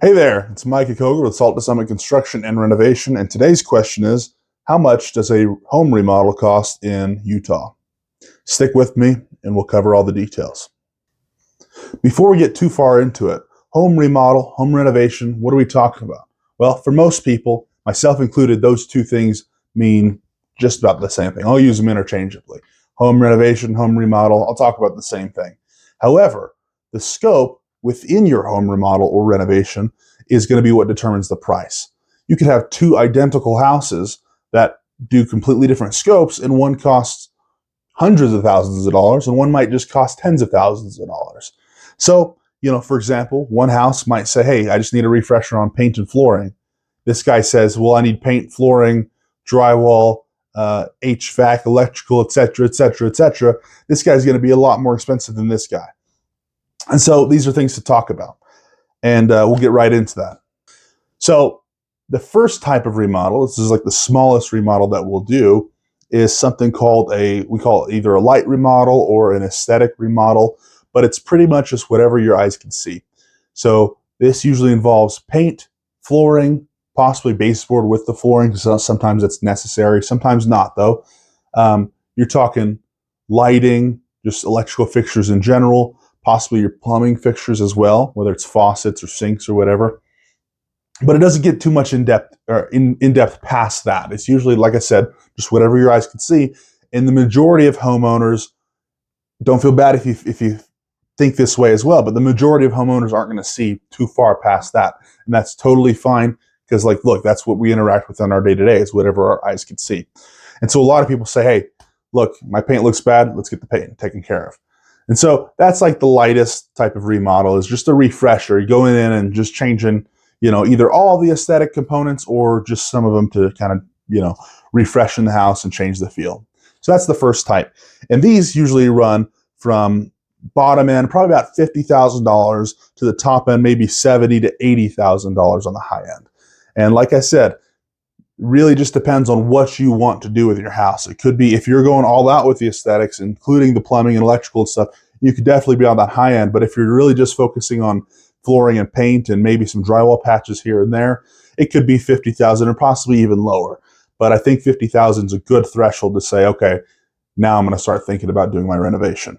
Hey there, it's Mike Koger with Salt to Summit Construction and Renovation, and today's question is, how much does a home remodel cost in Utah? Stick with me and we'll cover all the details. Before we get too far into it, home remodel, home renovation, what are we talking about? Well, for most people, myself included, those two things mean just about the same thing. I'll use them interchangeably. Home renovation, home remodel, I'll talk about the same thing. However, the scope within your home remodel or renovation is going to be what determines the price. You could have two identical houses that do completely different scopes, and one costs hundreds of thousands of dollars and one might just cost tens of thousands of dollars. So, for example, one house might say, hey, I just need a refresher on paint and flooring. This guy says, well, I need paint, flooring, drywall, HVAC, electrical, etc., etc., etc. This guy's going to be a lot more expensive than this guy. And so these are things to talk about, and we'll get right into that. So the first type of remodel, this is like the smallest remodel that we'll do, is something called we call it either a light remodel or an aesthetic remodel, but it's pretty much just whatever your eyes can see. So this usually involves paint, flooring, possibly baseboard with the flooring, because sometimes it's necessary, sometimes not though. You're talking lighting, just electrical fixtures in general, possibly your plumbing fixtures as well, whether it's faucets or sinks or whatever. But it doesn't get too much in depth past that. It's usually, like I said, just whatever your eyes can see. And the majority of homeowners, don't feel bad if you think this way as well, but the majority of homeowners aren't going to see too far past that. And that's totally fine, because look, that's what we interact with on our day-to-day, is whatever our eyes can see. And so a lot of people say, hey, look, my paint looks bad, let's get the paint taken care of. And so that's like the lightest type of remodel, is just a refresher. You're going in and just changing, either all the aesthetic components or just some of them to kind of, refreshen the house and change the feel. So that's the first type. And these usually run from bottom end, probably about $50,000 to the top end, maybe $70,000 to $80,000 on the high end. And like I said, really just depends on what you want to do with your house. It could be, if you're going all out with the aesthetics, including the plumbing and electrical and stuff, you could definitely be on that high end. But if you're really just focusing on flooring and paint and maybe some drywall patches here and there, it could be $50,000 or possibly even lower. But I think $50,000 is a good threshold to say, okay, now I'm going to start thinking about doing my renovation.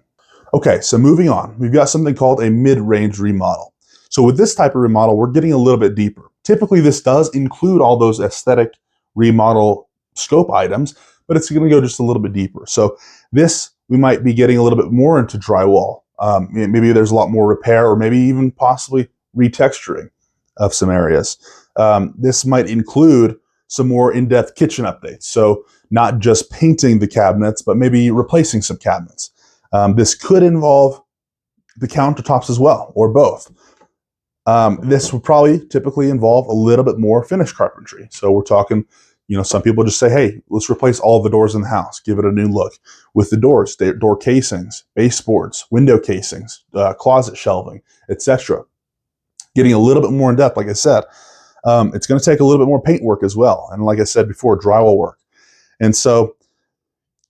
Okay, so moving on, we've got something called a mid-range remodel. So with this type of remodel, we're getting a little bit deeper. Typically, this does include all those aesthetic remodel scope items, but it's going to go just a little bit deeper. So this, we might be getting a little bit more into drywall. Maybe there's a lot more repair, or maybe even possibly retexturing of some areas. This might include some more in-depth kitchen updates. So not just painting the cabinets, but maybe replacing some cabinets. This could involve the countertops as well, or both. This would probably typically involve a little bit more finished carpentry. So we're talking, some people just say, hey, let's replace all the doors in the house, give it a new look with the doors, door casings, baseboards, window casings, closet shelving, etc. Getting a little bit more in depth, like I said, it's going to take a little bit more paint work as well. And like I said before, drywall work. And so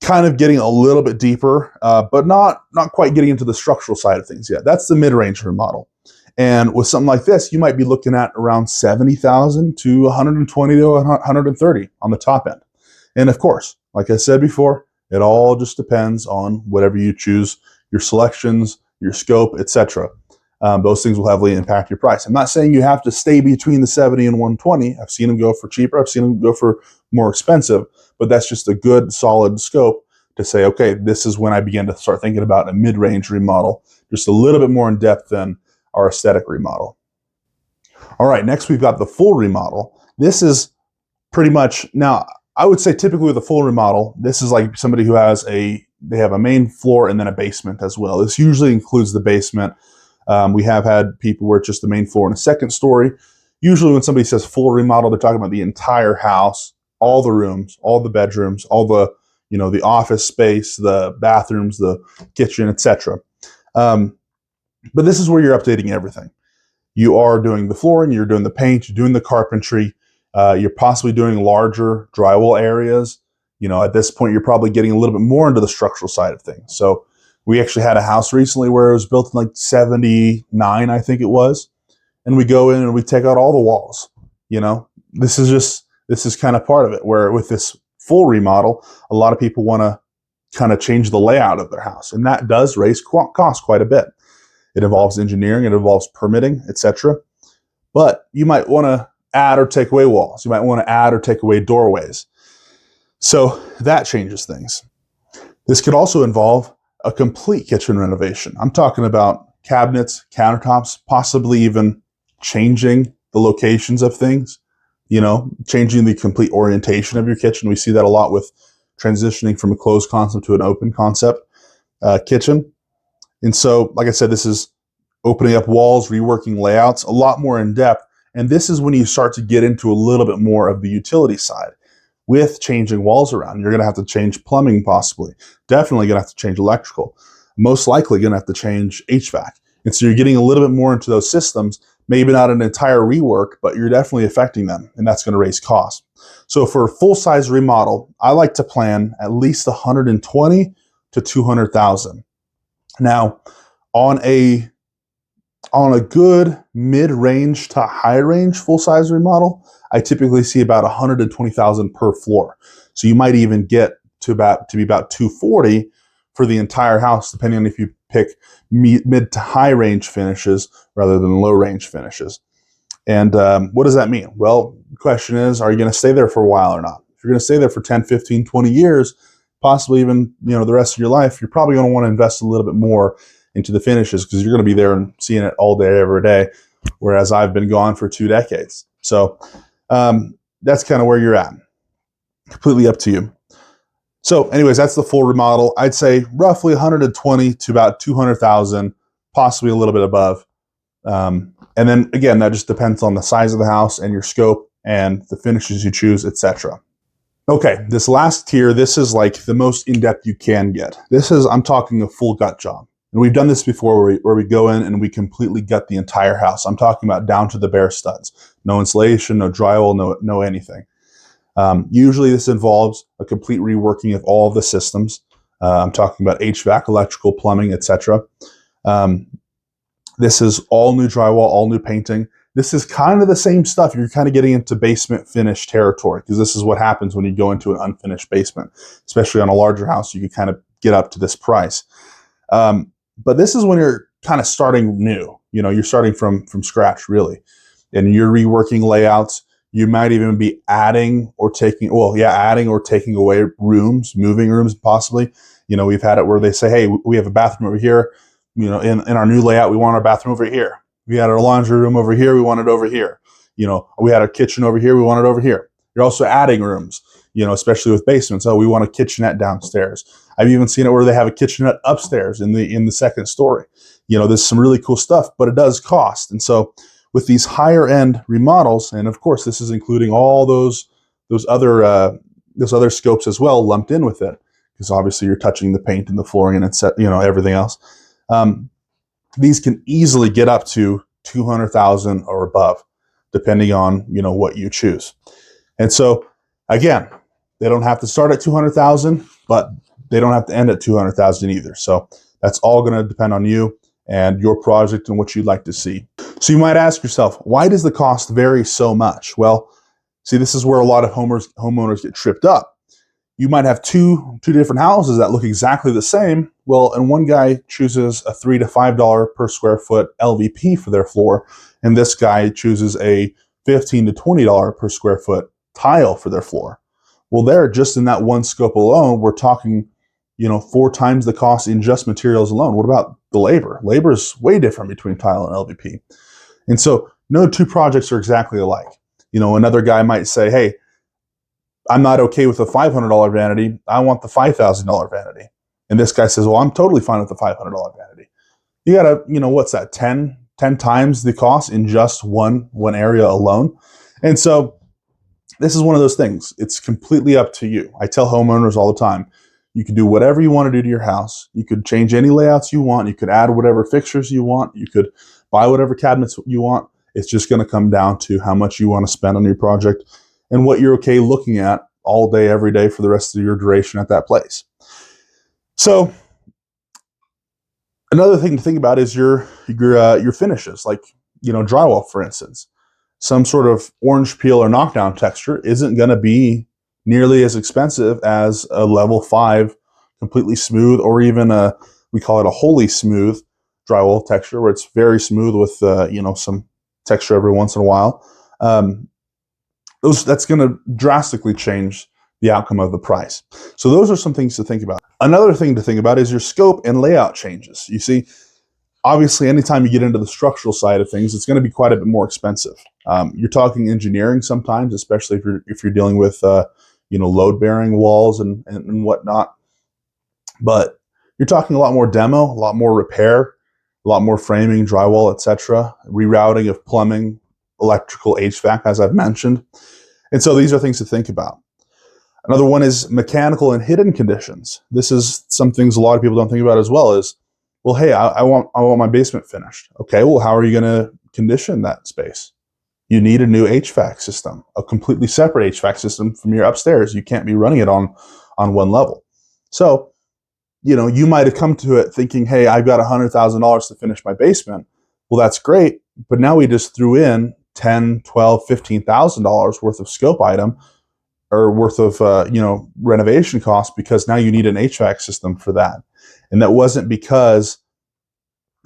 kind of getting a little bit deeper, but not quite getting into the structural side of things yet. That's the mid-range remodel. And with something like this, you might be looking at around $70,000 to $120,000 to $130,000 on the top end. And of course, like I said before, it all just depends on whatever you choose, your selections, your scope, etc. Those things will heavily impact your price. I'm not saying you have to stay between the 70 and 120. I've seen them go for cheaper. I've seen them go for more expensive, but that's just a good, solid scope to say, okay, this is when I begin to start thinking about a mid-range remodel, just a little bit more in depth than our aesthetic remodel. All right, next we've got the full remodel. This is pretty much, now I would say typically with a full remodel, this is like somebody who has they have a main floor and then a basement as well. This usually includes the basement. We have had people where it's just the main floor and a second story. Usually when somebody says full remodel, they're talking about the entire house, all the rooms, all the bedrooms, all the, the office space, the bathrooms, the kitchen, etc. But this is where you're updating everything. You are doing the flooring, you're doing the paint, you're doing the carpentry, you're possibly doing larger drywall areas. At this point, you're probably getting a little bit more into the structural side of things. So we actually had a house recently where it was built in like 79, I think it was. and we go in and we take out all the walls. This is kind of part of it, where with this full remodel, a lot of people want to kind of change the layout of their house, and that does raise costs quite a bit. It involves engineering, it involves permitting, etc. But you might want to add or take away walls. You might want to add or take away doorways. So that changes things. This could also involve a complete kitchen renovation. I'm talking about cabinets, countertops, possibly even changing the locations of things, changing the complete orientation of your kitchen. We see that a lot with transitioning from a closed concept to an open concept kitchen. And so, like I said, this is opening up walls, reworking layouts, a lot more in depth. And this is when you start to get into a little bit more of the utility side. With changing walls around, you're going to have to change plumbing possibly. Definitely going to have to change electrical. Most likely going to have to change HVAC. And so you're getting a little bit more into those systems, maybe not an entire rework, but you're definitely affecting them, and that's going to raise costs. So for a full-size remodel, I like to plan at least $120,000 to $200,000. Now, on a good mid-range to high-range full-size remodel, I typically see about $120,000 per floor. So you might even get to be about $240,000 for the entire house, depending on if you pick mid to high-range finishes rather than low-range finishes. And what does that mean? Well, the question is, are you going to stay there for a while or not? If you're going to stay there for 10, 15, 20 years, possibly even the rest of your life, you're probably going to want to invest a little bit more into the finishes, because you're going to be there and seeing it all day, every day, whereas I've been gone for 2 decades. So that's kind of where you're at. Completely up to you. So anyways, that's the full remodel. I'd say roughly 120 to about 200,000, possibly a little bit above. And then again, that just depends on the size of the house and your scope and the finishes you choose, etc. Okay, this last tier, this is like the most in-depth you can get. I'm talking a full gut job. And we've done this before where we go in and we completely gut the entire house. I'm talking about down to the bare studs. No insulation, no drywall, no anything. Usually this involves a complete reworking of all of the systems. I'm talking about HVAC, electrical, plumbing, etc. This is all new drywall, all new painting. This is kind of the same stuff. You're kind of getting into basement finish territory, because this is what happens when you go into an unfinished basement. Especially on a larger house, you can kind of get up to this price. But this is when you're kind of starting new. You're starting from scratch, really. And you're reworking layouts. You might even be adding or taking away rooms, moving rooms possibly. We've had it where they say, hey, we have a bathroom over here. In our new layout, we want our bathroom over here. We had our laundry room over here. We want it over here. We had our kitchen over here. We want it over here. You're also adding rooms, especially with basements. Oh, we want a kitchenette downstairs. I've even seen it where they have a kitchenette upstairs in the second story. There's some really cool stuff, but it does cost. And so with these higher end remodels, and of course this is including all those other scopes as well lumped in with it, because obviously you're touching the paint and the flooring and everything else. These can easily get up to 200,000 or above, depending on what you choose. And so again, they don't have to start at 200,000, but they don't have to end at 200,000 either. So that's all going to depend on you and your project and what you'd like to see. So you might ask yourself, why does the cost vary so much? Well, see, this is where a lot of homeowners get tripped up. You might have two different houses that look exactly the same. Well, and one guy chooses a $3 to $5 per square foot LVP for their floor, and this guy chooses a $15 to $20 per square foot tile for their floor. Well, there, just in that one scope alone, we're talking, 4 times the cost in just materials alone. What about the labor? Labor is way different between tile and LVP. And so no 2 projects are exactly alike. Another guy might say, hey, I'm not okay with the $500 vanity. I want the $5,000 vanity. And this guy says, well, I'm totally fine with the $500 vanity. You got to, what's that, 10 times the cost in just one area alone. And so this is one of those things. It's completely up to you. I tell homeowners all the time, you can do whatever you want to do to your house. You could change any layouts you want. You could add whatever fixtures you want. You could buy whatever cabinets you want. It's just going to come down to how much you want to spend on your project and what you're okay looking at all day, every day for the rest of your duration at that place. So another thing to think about is your finishes. Like, drywall, for instance. Some sort of orange peel or knockdown texture isn't going to be nearly as expensive as a level 5 completely smooth, or even we call it a wholly smooth drywall texture, where it's very smooth with some texture every once in a while. That's going to drastically change the outcome of the price. So those are some things to think about. Another thing to think about is your scope and layout changes. You see, obviously, anytime you get into the structural side of things, it's going to be quite a bit more expensive. You're talking engineering sometimes, especially if you're dealing with load-bearing walls and whatnot. But you're talking a lot more demo, a lot more repair, a lot more framing, drywall, etc., rerouting of plumbing, electrical, HVAC, as I've mentioned. And so these are things to think about. Another one is mechanical and hidden conditions. This is some things a lot of people don't think about as well. Is, well, hey, I want my basement finished. Okay, well, how are you going to condition that space? You need a new HVAC system, a completely separate HVAC system from your upstairs. You can't be running it on one level. So, you might have come to it thinking, hey, I've got $100,000 to finish my basement. Well, that's great, but now we just threw in $10,000, $12,000, $15,000 worth of scope item, or worth of renovation costs, because now you need an HVAC system for that. And that wasn't because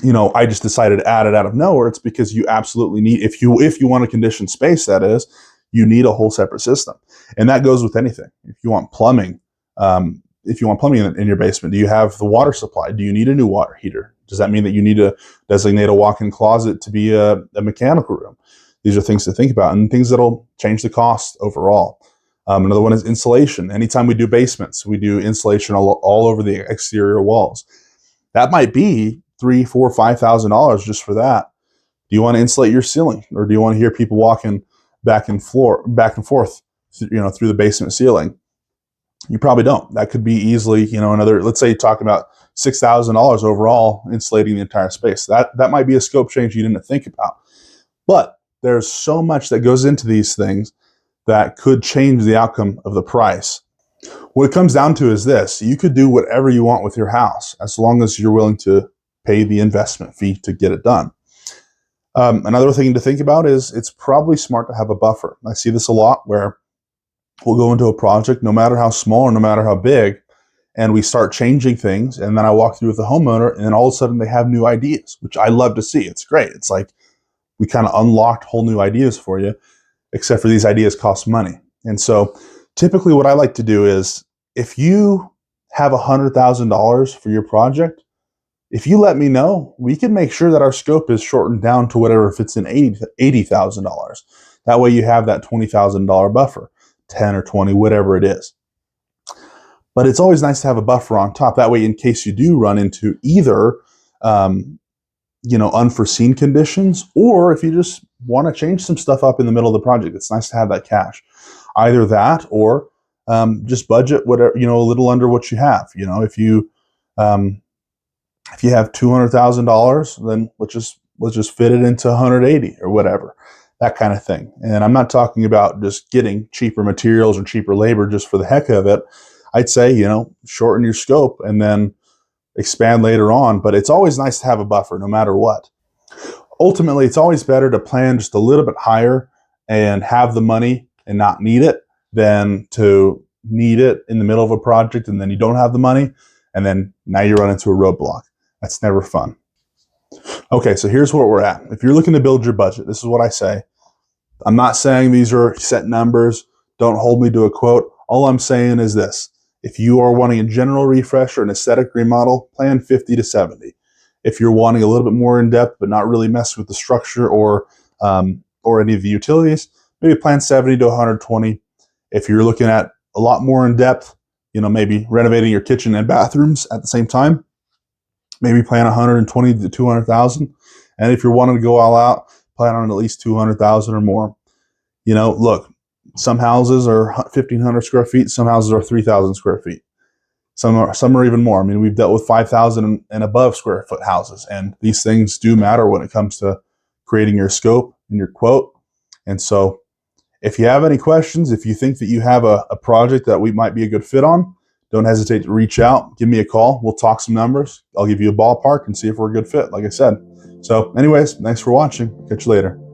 I just decided to add it out of nowhere. It's because you absolutely need, if you want to condition space, that is, you need a whole separate system. And that goes with anything. If you want plumbing in your basement, do you have the water supply? Do you need a new water heater? Does that mean that you need to designate a walk-in closet to be a mechanical room? These are things to think about, and things that'll change the cost overall. Another one is insulation. Anytime we do basements, we do insulation all over the exterior walls. That might be $3,000, $4,000, $5,000 just for that. Do you want to insulate your ceiling, or do you want to hear people walking back and forth, through the basement ceiling? You probably don't. That could be easily, another. Let's say you're talking about $6,000 overall insulating the entire space. That might be a scope change you didn't think about. But there's so much that goes into these things that could change the outcome of the price. What it comes down to is this: you could do whatever you want with your house, as long as you're willing to pay the investment fee to get it done. Another thing to think about is it's probably smart to have a buffer. I see this a lot, where we'll go into a project, no matter how small or no matter how big, and we start changing things, and then I walk through with the homeowner, and then all of a sudden they have new ideas, which I love to see. It's great. It's like we kind of unlocked whole new ideas for you, except for these ideas cost money. And so typically what I like to do is, if you have $100,000 for your project, if you let me know, we can make sure that our scope is shortened down to whatever fits in $80,000. That way you have that $20,000 buffer, 10 or 20, whatever it is. But it's always nice to have a buffer on top. That way, in case you do run into either unforeseen conditions, or if you just want to change some stuff up in the middle of the project, it's nice to have that cash. Either that, or just budget whatever, a little under what you have. If you have $200,000, then let's just fit it into 180 or whatever, that kind of thing. And I'm not talking about just getting cheaper materials or cheaper labor just for the heck of it. I'd say, shorten your scope and then expand later on, but it's always nice to have a buffer no matter what. Ultimately, it's always better to plan just a little bit higher and have the money and not need it, than to need it in the middle of a project and then you don't have the money, and then now you run into a roadblock. That's never fun. Okay, so here's where we're at. If you're looking to build your budget, this is what I say. I'm not saying these are set numbers. Don't hold me to a quote. All I'm saying is this: if you are wanting a general refresh or an aesthetic remodel, plan 50 to 70. If you're wanting a little bit more in depth but not really mess with the structure or any of the utilities, maybe plan 70 to 120. If you're looking at a lot more in depth, maybe renovating your kitchen and bathrooms at the same time, maybe plan 120 to 200,000. And if you're wanting to go all out, plan on at least 200,000 or more. Look, some houses are 1,500 square feet. Some houses are 3,000 square feet. Some are even more. I mean, we've dealt with 5,000 and above square foot houses, and these things do matter when it comes to creating your scope and your quote. And so if you have any questions, if you think that you have a project that we might be a good fit on, don't hesitate to reach out. Give me a call. We'll talk some numbers. I'll give you a ballpark and see if we're a good fit, like I said. So anyways, thanks for watching. Catch you later.